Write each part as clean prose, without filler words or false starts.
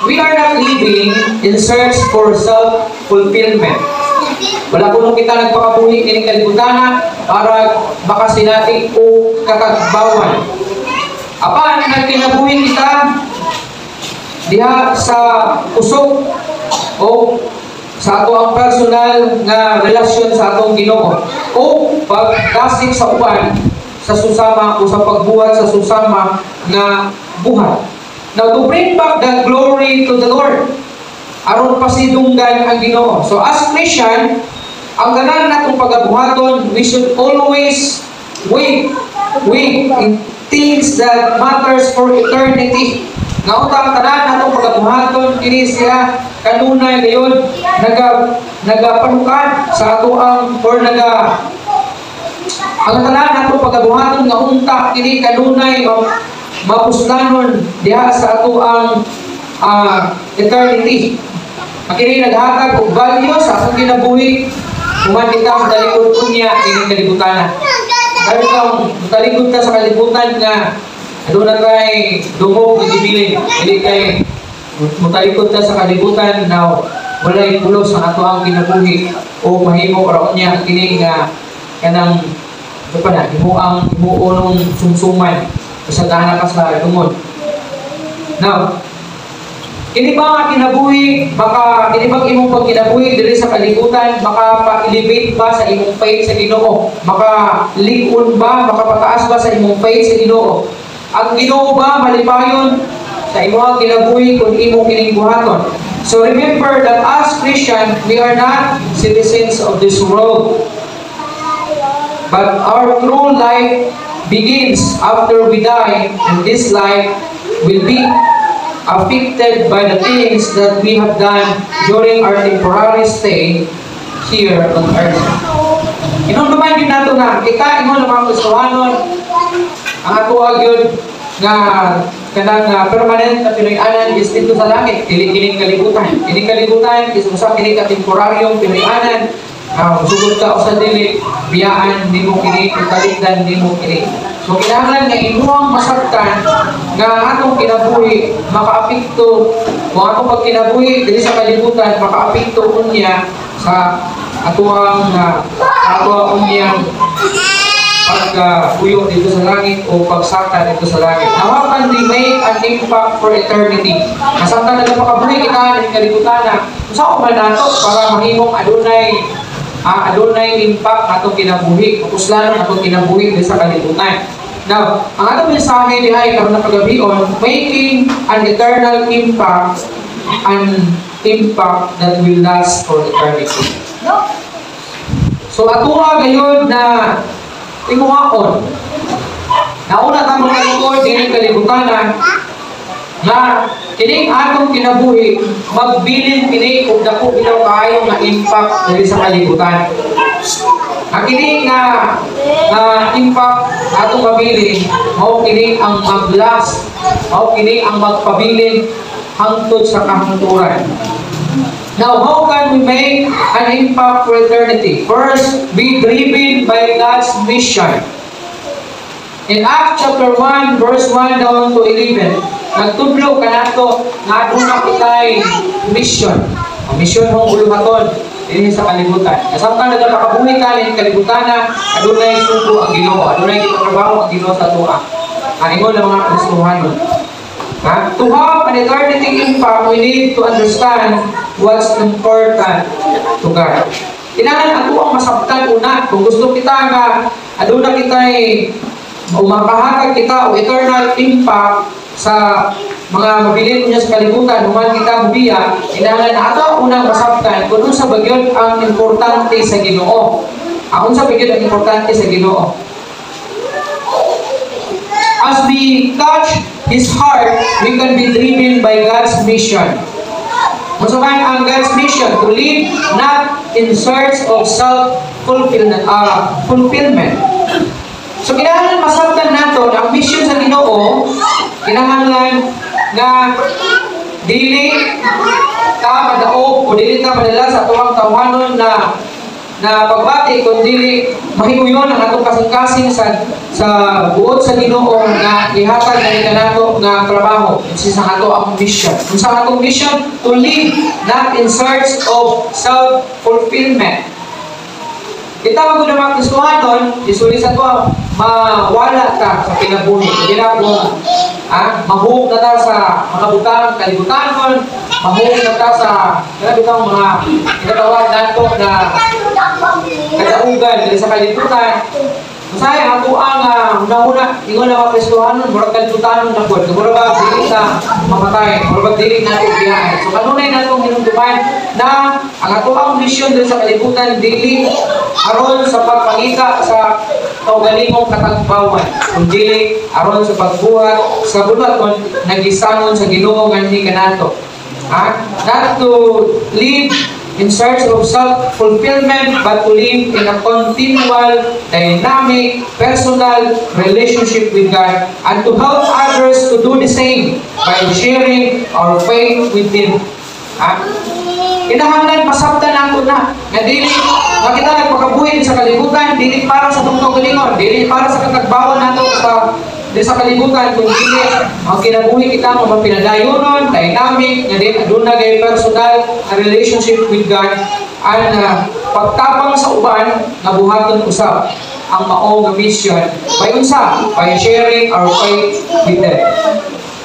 we are not living in search for self-fulfillment. Wala po nung kita nagpakabuhi kining kalibutan para baka sinati o kakagbawan. Apan, nagkinabuhi kita diha sa usok o sa ato ang personal nga relasyon sa atong Ginoo o pagdasig sa uban sa susama o sa pagbuhat sa susama nga buhat. Now, to bring back the glory to the Lord, aron pasidunggan ang Ginoo. So, as Christian, ang tanan natong pagabuhaton, we should always wait in things that matters for eternity. Nautang tanan natong pagabuhaton, kini siya kanunay gayon nagapanukan sa ato ang ang tanan natong pagabuhaton nga unta kini kanunay mapuslanon diha sa ato ang eternity. Kini naghatag og value sa atong kinabuhi human kita sa talikod unya ining kalibutan. Dahil kung talikod ka sa kalibutan nga aduna kay dungog nga gibilin, dili kay mutalikod ka sa kalibutan na walay pulos sa ato ang kinabuhi o mahimo para unya kini nga kanang himuon sumsuman kasagana ka sa tungod. Now, kini ba kinabuhi, baka kini ba imong pagkinabuhi diri sa kalibutan, baka pa-elevate ba sa imong faith sa Ginoo? Baka lig-on ba, baka pataas ba sa imong faith sa Ginoo? Ang Ginoo ba malipayon sa imong kinabuhi kung imong kining buhaton? So remember that as Christian, we are not citizens of this world. But our true life begins after we die, and this life will be affected by the things that we have done during our temporary stay here on earth. Inumduman yun nato na, kita imo na mga kusuhanon, ang ato agyod nga kanang permanent na Pinoy-anan is dito sa langit, kining kalibutan. Kining kalibutan is usa kini ka temporaryong Pinoy-anan. Sugod ka o sa dili, biyaan di mo kini, kaligdan di mo kini. So kailangan nga imuang masabtan nga atong kinabuhi makaapekto o atong pagkinabuhi dili sa kalibutan makaapekto unya sa atuang unyang pagbuyo dito sa langit o pagsaka dito sa langit. Now, how can we make an impact for eternity? Nasabtan na napakabuhi kita ng kalibutan sa uban nato para mahimong adunay impact atong kinabuhi, kapuslanon atong kinabuhi dito sa kalibutan. Now, ang atong mensahe dihay karon na pagabion, making an eternal impact, an impact that will last for eternity. So, atuha gayon na imuhaon. Nauna tamo kalikod dining kalibutan na kining atong kinabuhi magbilin kini og dako bitaw kaayo nga impact diri sa kalibutan. Ang kini nga impact atong mabilin mao kini ang mag-last, mao kini ang magpabilin hangtod sa kahangturan. Now, how can we make an impact for eternity? First, be driven by God's mission. In Acts chapter 1, verse 1 down to 11, nagtudlo ka nato nga aduna kitay mission. Ang mission mong uluhaton dinhi sa kalibutan. Kasamtang nagapakabuhi ka ng kalibutan adunay sugo ang Ginoo, adunay gitatrabaho ang Ginoo sa tuwa. Ang ingon ng mga Kristohanon. To have an eternity impact, we need to understand what's important to God. Kailangan ato ang masabtan una. Kung gusto kita nga aduna kitay makahatag kita o eternal impact sa mga mabilin niya sa kalibutan, human kita bubiya, kailangan na ato unang masabtan kung sa bagyon ang importante sa Ginoo. Ang sa bagyon ang importante sa Ginoo. As we touch His heart, we can be driven by God's mission. Masakan ang God's mission to live not in search of self-fulfillment. So, kailangan masabtan nato ang mission sa Ginoo, kailangan nga dili ta madaog o dili ta madala sa tuwang tawanon na na pagbati kundi mahimuyon ang atong kasing-kasing sa buot sa Ginoo nga ihatag na kanato nga trabaho. This is ang ato ang mission. Kung sa atong mission, to live not in search of self-fulfillment. Kita mo na mga Kristohanon, isulit sa ito, mawala ka sa kinabuhi. Hindi na kung mahug na ta sa mga butang kalibutanon, mahug na ta sa mga kinatawag nato na kadaugan sa kalibutan. Masaya, ako ang una-una, ingon na mga Kristohanon, murag kalibutanon na po. Murag ba, dili sa mamatay, murag dili natin biyahe. So, kanunay na itong hinunduman na ang ato ang mission dito sa kalibutan, dili aron sa pagpangita sa kaugalingong katagbawan, kundi aron sa pagbuhat sa bulaton nagisanon sa Ginoo nga ni kanato. Not to live in search of self-fulfillment, but to live in a continual, dynamic, personal relationship with God, and to help others to do the same by sharing our faith with Him. Kinahanglan pasabtan nato na nga dili makita nagpakabuhi sa kalibutan, dili para sa tungtong kalingon, dili para sa katagbawan nato sa kalibutan, kung dili ang kinabuhi kita mga pinadayonon, dynamic, nga din aduna gay personal relationship with God, and pagtapang sa uban nga buhaton usab ang maong mission by unsa, by sharing our faith with them.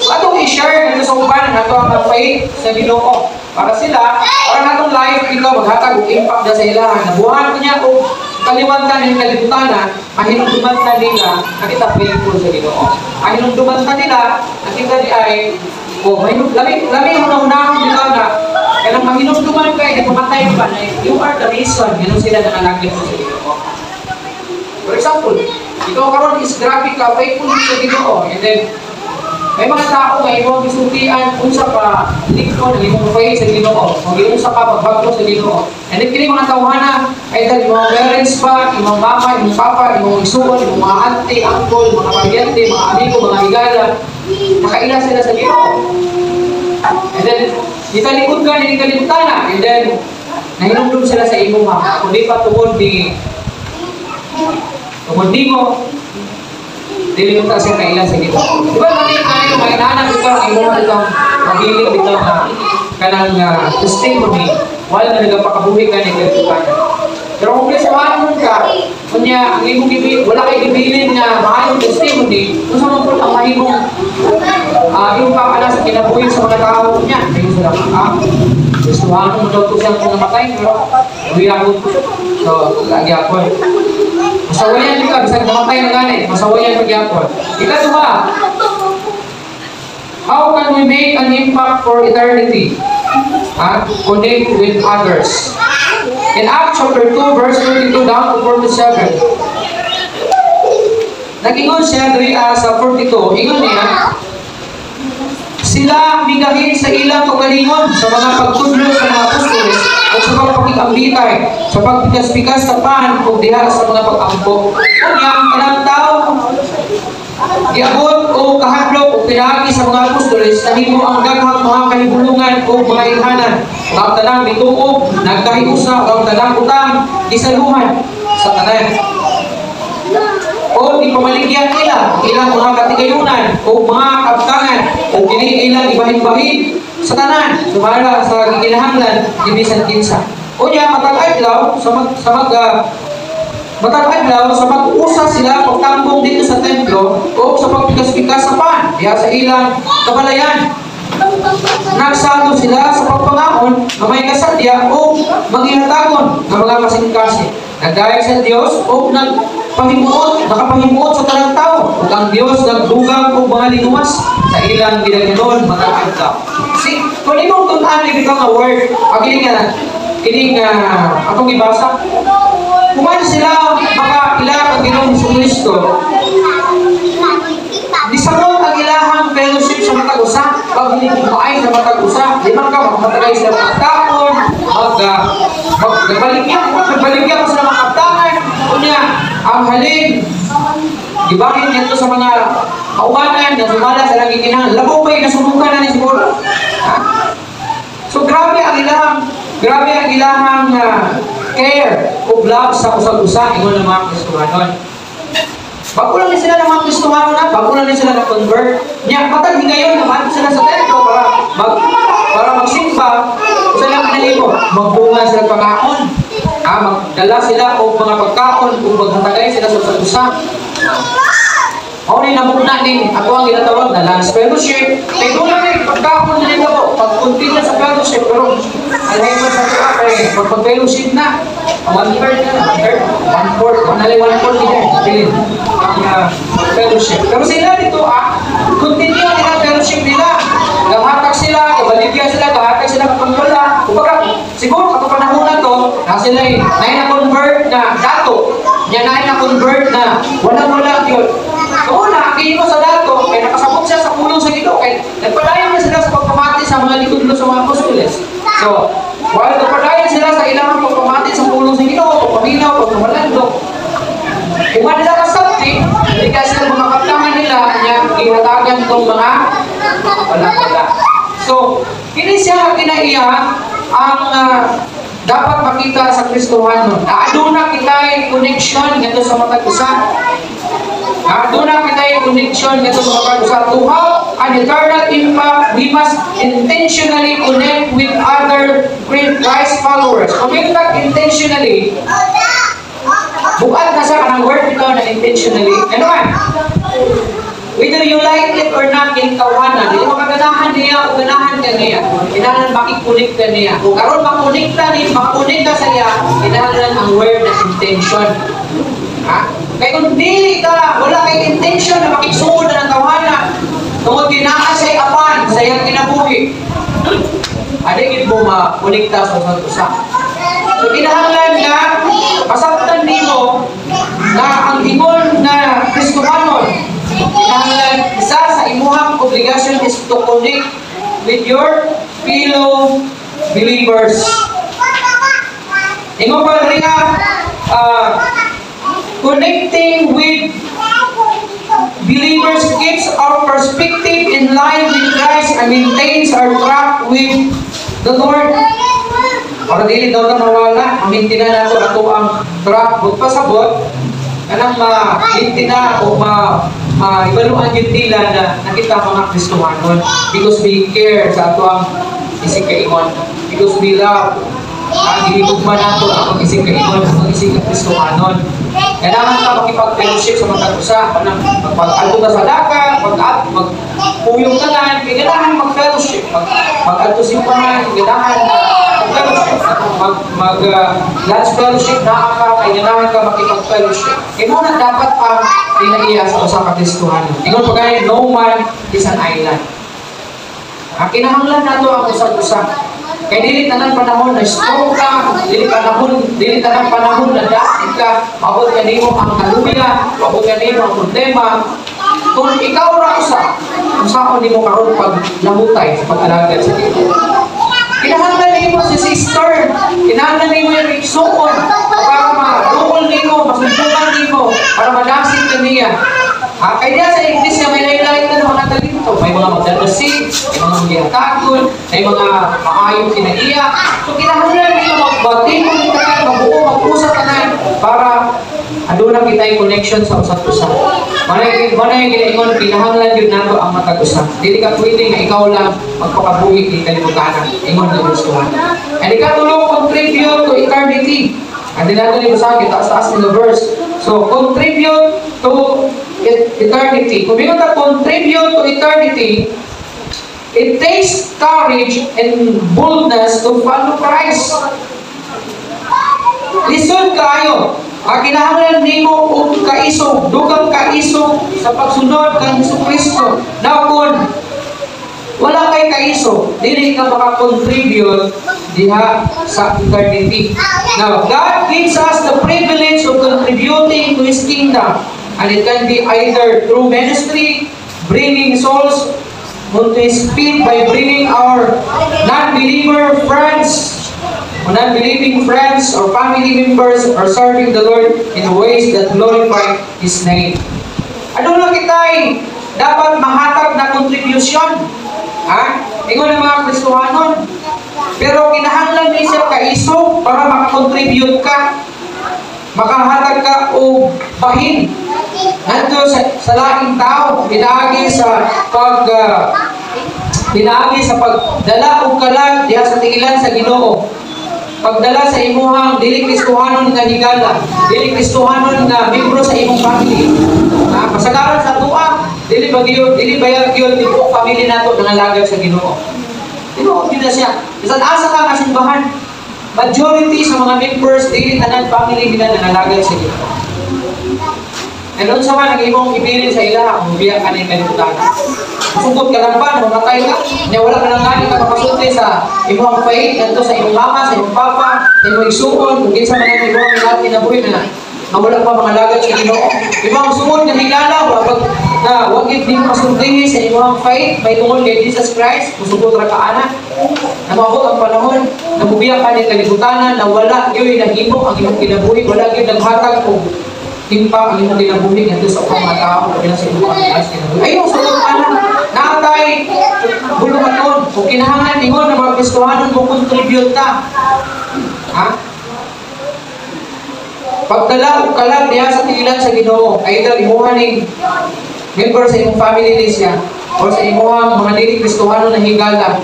Atong i-share nato sa uban nato ang faith sa Ginoo para sila, para natong life ikaw maghatag og impact sa ilahan. Nabuhat niya og kaliwantan ng kalibutan, mahinumduman na nila nakita faithful sa Ginoo. Mahinumduman na nila nakita di ay lami hunahunahon nila na kanang mahinumduman kay nagpamatay pa na you are the reason ganun sila nananaglit sa Ginoo. For example, ikaw karon is grabe ka faithful sa Ginoo, and then may mga tao nga imong gisultian unsa pa likod ng imong faith sa Ginoo, o unsa pa pagbago sa Ginoo. And then kini mga tawhana ay dahil imong parents pa, imong mama, imong papa, imong isugon, imong mga auntie, uncle, mga paryente, mga amigo, mga higala, nakaila sila sa Ginoo. And then gitalikod ka ni kalibutan na, and then nahinumdum sila sa imong ha, kundi pa tungod mo dili mo ta siya kailan sa Ginoo. Di ba natin kayo may inaanap ito ang imong itong magiling dito na kanang testimony wala na nagapakabuhi ka ni kalibutan. Pero kung Kristohanon ka, kunya ang imong wala kay gibilin nga maayong testimony, kung saan mo ang mahimong yung pakala sa kinabuhi sa mga tao niya, ayun sila Kristohanon mo daw ito siyang namatay, pero uyakot ko. So, lagi ako. Masawayan ka, bisag namatay na gani, masawayan pagyapon. Ikaduha, how can we make an impact for eternity? Connect with others. In Acts chapter 2, verse 32 down to 47, nag-ingon siya sa 42, ingon niya, sila bigahin sa ilang kagalingon sa mga pagtudlo sa mga apostoles at sa pagpakikambitay, sa pagpikas-pikas sa pan o diha sa mga pag-ampo. Kunya, kanang tao, iabot o kahadlok o pinahagi sa mga apostoles, nahimo ang daghang mga kahibulungan o mga ilhanan. Ang tanang bituog, nagkahiusa, ang tanang utang, isaluhan sa tanan. O di pamaligyan nila ilang mga katigayunan o mga kabtangan o kini ilang ibahin-bahin sa tanan sumala sa gikinahanglan ni bisan kinsa. O niya matag-adlaw sa mag-usa sila pagtambong dito sa templo o sa pagpikas-pikas sa pan diha sa ilang kabalayan. Nagsado sila sa pagpangaon na may kasadya o maghihatagon ng mga kasing-kasing. Nagdahil sa Diyos o nakapahimuot sa tanang tao. Ug ang Diyos nagdugang o mga linuwas sa ilang ginaganon matag-adlaw. See, kung imong tunan ni bitaw nga word, kining atong ibasa. Kuman sila makaila ang Ginoong Jesucristo. Disangol ang ilahang fellowship sa matag usa, pag hinigmaay sa matag usa, di man ka matagay sa pagkaon, nagbaligyan sa mga kaptangan, kunya ang halin, ibahin nito sa mga kaubanan na sumala sa lagi kinahanglan. Labaw ba'y nasubukan na ni siguro? So grabe ang ilahang care o love sa usag-usa ingon ng mga Kristohanon. Bago lang din sila ng mga Kristohanon na, bago lang din sila na-convert. Niya, matag ngayon naman sila sa templo para magsimba. Sila pinalimo, magbunga sila pagkaon. Magdala sila o mga pagkaon o maghatagay sila sa usag-usa. Ni namuna din, ako ang ginatawag na lunch fellowship. Kaya doon lang yung pagkakon na nito po, pag-continue na sa fellowship, pero alay mo sa ito kay pag-fellowship na, 1/3 na, 1/4, 1/4 din, ang fellowship. Pero sila dito, continue nila fellowship nila. Gahatag sila, kabaligyan sila, gahatag sila kapagwala. Kumbaga, siguro kapag panahon na to, na sila na-convert na dato, niya na-convert na wala yun. Oo na, kaya mo sa dato, kaya nakasabot siya sa pulong sa Ginoo, kaya nagpadayon na sila sa pagpamati sa mga likod sa mga apostoles. So, while nagpadayon sila sa ilang pagpamati sa pulong sa Ginoo, pagpaminaw, pagpamalando, kung man nila kasabti, hindi kasi sila mga kaptangan nila, niya ihatagan itong mga wala. So, kini siya kinaiya ang dapat makita sa Kristohanon. Aduna kita'y connection ito sa matag-usa. Aduna kita'y connection ito sa matag-usa. To have an eternal impact, we must intentionally connect with other Christ followers. Connect intentionally. Bukan na sa kanang word ito na intentionally. Ano man? Whether you like it or not, kinikawanan. Hindi makaganahan niya o ganahan ka niya. Kailangan makikunik ka niya. Kung karoon makunik ka niya, makakunik ka sa iya, kailangan ang word na intention. Kaya kung dili ka, wala kay intention na makisugod na ng kawanan, tungkol dinaan sa apan, sa iyang kinabuhi, adigid mo makunikta sa usa. So, kinahanglan na pasabtan nimo na ang ingon na Kristohanon, kinahanglan isa sa imuhang obligasyon is to connect with your fellow believers. Ingon pa rin connecting with believers keeps our perspective in line with Christ and maintains our track with the Lord. Para dili daw na mawala, amintina nato ato ang track pasabot kanang ma-intina o ibaluan yung tila na nakita mga Kristohanon because we care sa ato ang isig kaingon, because we love ginigugma nato ang isig kaingon, ang isig ka Kristohanon. Kailangan ka makipag-fellowship sa mga usa, pag-alto ka sa daka, pag-puyong ka na, kailangan mag-fellowship, pag-alto simbahan, kailangan mag-fellowship, mag-lunch fellowship na kailangan ka makipag-fellowship. Kaya muna dapat ang pinaiya sa usa ka Kristohanon. Ingon pa gaya, no man is an island. Kinahanglan nato ang usag-usa. Kaya dili tanan panahon na stroke ka, dili tanan panahon na dasit ka, mabot ka nimo ang kaluya, mabot ka nimo ang problema. Kung ikaw ra usa, usaon nimo karon pag namutay sa pag-alagad sa Ginoo. Kinahanglan nimo si sister, kinahanglan nimo yung igsuon para ma-double nimo, masuntukan nimo, para madasit ka niya. Kaya diya sa Iglesia may lain-lain na mga talento. May mga magdadasin, may mga giyatagol, may mga maayong kinaiya. So kinahanglan nila magbati, magbuo, mag-usap tanan para aduna kita yung connection sa usap-usap. Manay ginaingon, kinahanglan yun nato ang matag-usap. Dili ka pwede nga ikaw lang magpakabuhi ng kalibutanan. Ingon na gustuhan. And ikatulong contribute to eternity. Hindi natin yung sa akin, taas-taas in the verse. So, contribute to eternity. Kung yung contribute to eternity, it takes courage and boldness to follow Christ. Listen kayo. Kinahanglan nimo og kaisog, dugang kaisog sa pagsunod kang Jesucristo. Now, kung wala kay kaisog, dili ka maka-contribute diha sa eternity. Now, God gives us the privilege of contributing to His kingdom. And it can be either through ministry, bringing souls onto His feet by bringing our non-believer friends, or non-believing friends or family members, or serving the Lord in ways that glorify His name. Ano lang kita'y dapat mahatag na contribution? Ingon ng mga Kristohanon. Pero kinahanglan din siya kaiso So, para makakontribute ka, makahatag ka o bahin nanto sa laing tao, pinaagi sa pagdala og kalag diha sa tiilan sa Ginoo. Pagdala sa imuhang dili Kristohanon nga higala, dili Kristohanon nga membro sa imong family. Kasagaran sa tuwa, dili bayag gyud tibok family nato nangalagad sa Ginoo. Ginoo gyud siya. Bisan asa ka nga simbahan, majority sa mga members dili tanan family nila nangalagad sa Ginoo. And sa man ang imong ibilin sa ila, mubiya ka na yung kalibutan. Sugod ka lang ba, mamatay ka, niya wala ka lang gani ka makasulti sa imong faith, nanto sa imong mama, sa imong papa, sa imong isuon, kung sa mga imong natin na buhay na wala pa mga lagat sa Ginoo. Imong sumod na higala, wag di mo kasultihin sa imong faith, may tungod kay Jesus Christ, musugod ra ka ana. Namabot ang panahon, namubiya ka ng kalibutanan, na wala yun nahimo ang imong kinabuhi, wala yun naghatag kung timpa ang imong kinabuhi ngadto sa upang mga tao o sa imong Christ kinabuhi. Ayaw sa ana, natay buluhaton o kinahanglan ingon na mga Kristohanon mo contribute ta. Pagdala o kalag diha sa tiilan sa Ginoo, either imuha ning member sa imong family list niya o sa imuhang mga dili Kristohanon na higala.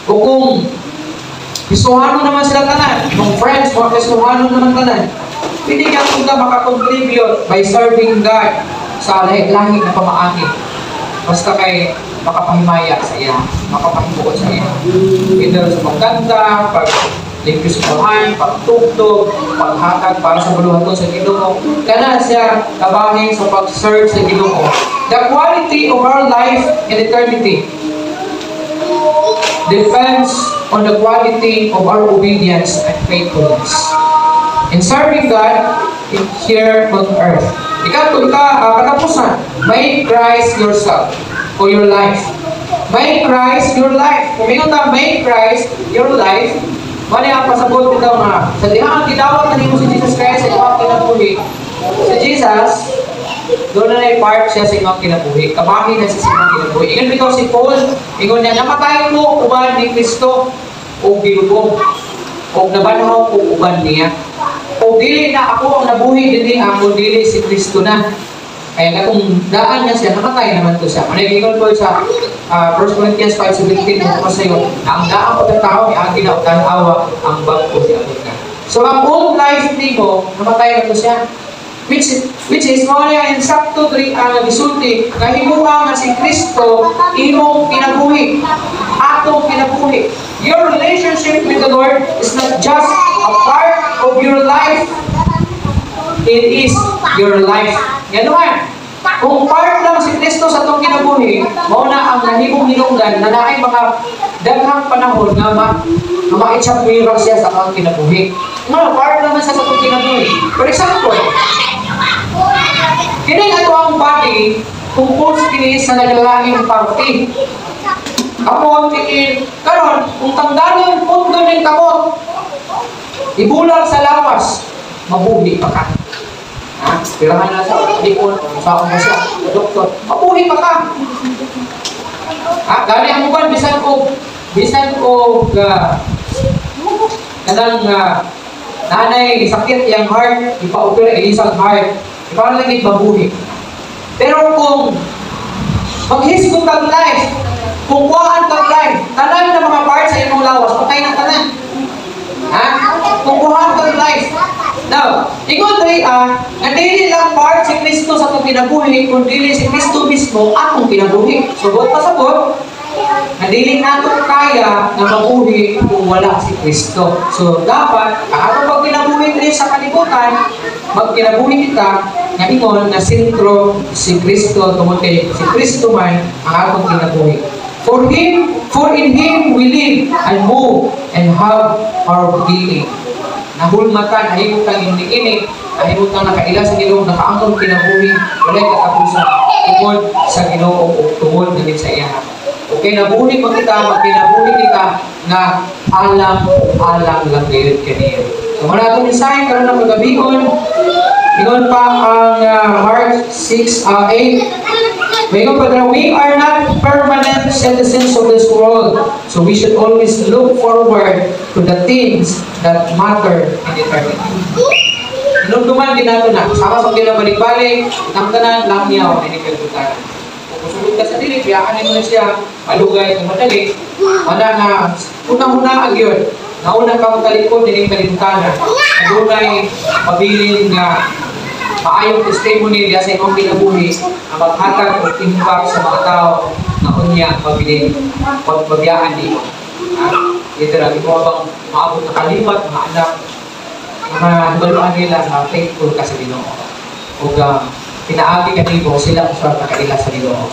O kung Kristohanon naman sila tanan, mga friends, mga Kristohanon naman tanan, pwede ka kung ka makakontribute by serving God sa lahi-lahi na pamaagi. Basta kay makapahimaya sa iya, makapahibuot sa iya. Either sa pagkanta, pag-limpisuhan, pagtugtog, paghatag para sa buluhaton sa Ginoo. Kana siya kabahin sa pag-serve sa Ginoo. The quality of our life in eternity depends on the quality of our obedience and faithfulness in serving God here on earth. Katapusan, make Christ yourself or your life. Make Christ your life. Kung mingon ta, make Christ your life, wala ang pasabot ito nga. Sa dihang gidawat na nimo si Jesus Christ sa iyong kinabuhi. Si Jesus, doon na part siya sa iyong kinabuhi. Kabahin na siya sa iyong kinabuhi. Ingon bitaw si Paul, ingon niya, namatay mo uban ni Kristo o bilubong o nabanhaw ko uban niya. O dili na ako ang nabuhi din ako, dili si Kristo na. Kaya na kung daan niya siya, namatay naman to siya. Manigingol po sa 1 Corinthians 5:17 mo sa iyo, na ang daan ko ng tao, ang ginautan awa, ang bangko siya. So ang old life ni mo, namatay na to siya. Which is mo niya in sakto ang gisulti, kahimuha nga si Kristo, imong kinabuhi, atong kinabuhi. Your relationship with the Lord is not just a part of your life, it is your life. Yan naman. Kung part lang si Kristo sa itong kinabuhi, mauna ang nahimong hinungdan na naay mga daghang panahon na ma-itsapwira siya sa kang kinabuhi. Mga part naman sa itong kinabuhi. For example, kini ato ang body, compose kini sa nagalaing party. Kapon, karon kung tanggalin pundo ng kamot, ibulag sa lawas, mabuhi pa ka. Pirahan na sa likod, saan mo siya, doktor, mabuhi pa ka. Gani ang mukan, bisan ko, kanang nanay, sakit yung heart, ipa-opera, isang heart, iparalagit mabuhi. Pero kung maghisgot kang life, kung kuhaan kang life, tanan na mga parts sa imong lawas, patay na tanan. Kung kuhaan kang life. Now, ingon rin na dili lang part si Kristo sa itong kinabuhi, kung dili si Kristo mismo atong kinabuhi. So, buot pasabot, na dili natin kaya na mabuhi kung wala si Kristo. So, dapat, atong pag kinabuhi rin sa kalibutan, magkinabuhi kita, na ingon na sentro si Kristo, tungkol kay si Kristo man ang atong kinabuhi. For in Him we live and move and have our being. Nahulmatan, nahimutan ini, nahimutan nakaila sa Ginoo, nakaangkong kinabuhi, walay katapusan, tungkol sa Ginoo o tungkol din sa iya. Okay, nabuhi mo kita, magkinabuhi kita, na alam lang ngayon kaniya. So, muna itong isahin, karoon ng pagabihon, ingon pa ang Mark 6:8, We are not permanent citizens of this world, so we should always look forward to the things that matter in eternity. Inumduman din nato na, sama sa kinabalik-balik, namtanan lang niya o inikagutaran. Kung susunod ka sa dili, biyaanin mo na siya, malugay kung madali, wala na, unang-una agyon, nauna kang talikod, inikagutaran, adunay mabilin nga maayong testimony diya sa imong kinabuhi ang maghatag og impact sa mga tao na unya mabilin pagbabiyaan dito. Ito lang, ito bang maabot na kalimat, mga anak, mga baluan nila na faithful ka sa Ginoo. O pinaagi ka dito, sila ang swerte ka nila sa Ginoo.